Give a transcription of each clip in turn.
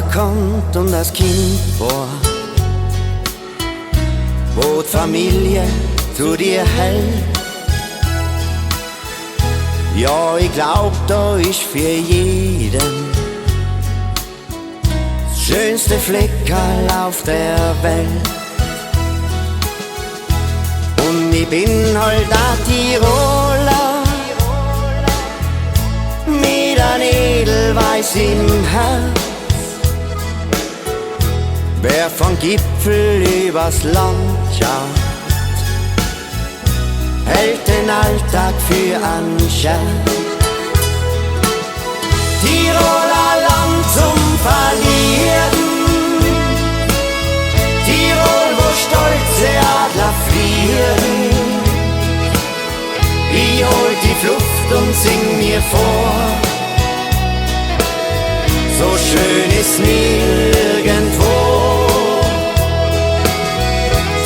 kommt und das Kind vor, wo die Familie zu dir hält. Ja, ich glaub, da ist für jeden das schönste Fleckerl auf der Welt. Und ich bin halt ein Tiroler mit ein Edelweiß im Herz. Wer von Gipfel übers Land schaut, hält den Alltag für einen Scherz. Tiroler Land zum Verlieren, Tirol, wo stolze Adler fliegen. Ich hol die Flucht und sing mir vor, so schön ist nirgendwo.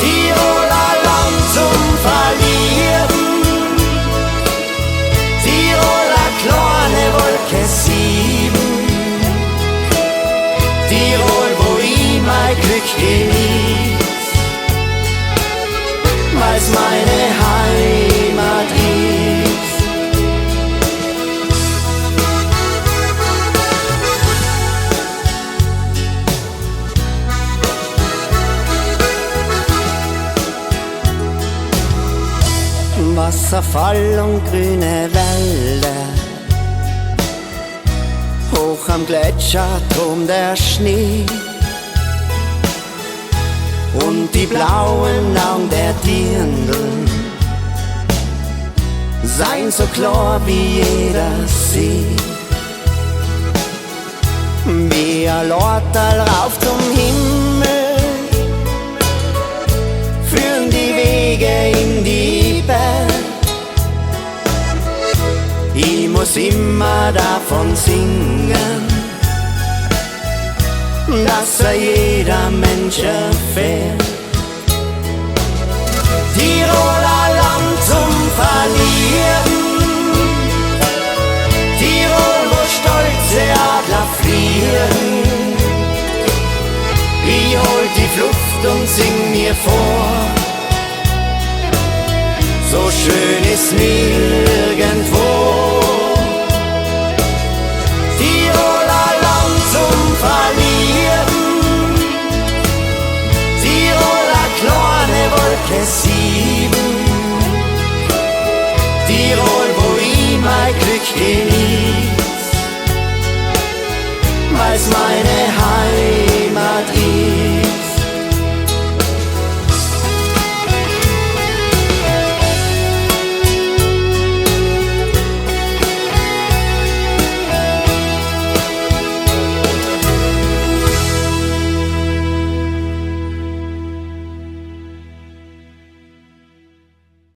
Tiroler Land zum Verlieren, Tiroler kleine Wolke 7, Tirol, wo ich mein Glück genieß, weil's meine Heimat ist. Wasserfall und grüne Wälder, hoch am Gletscher tobt der Schnee und die blauen Augen der Dirndl seien so klar wie jeder See. Wie ein Lortal rauf zum Himmel führen die Wege in die Berge. Ich muss immer davon singen, dass jeder Mensch erfährt. Tiroler Land zum Verlieren, Tirol, wo stolze Adler fliegen. Ich hol die Flucht und sing mir vor, so schön ist nirgendwo. Tiroler Land zum Verlieren, Tiroler kleine Wolke 7, Tirol, wo ich mein Glück genieß, weil's meine Heimat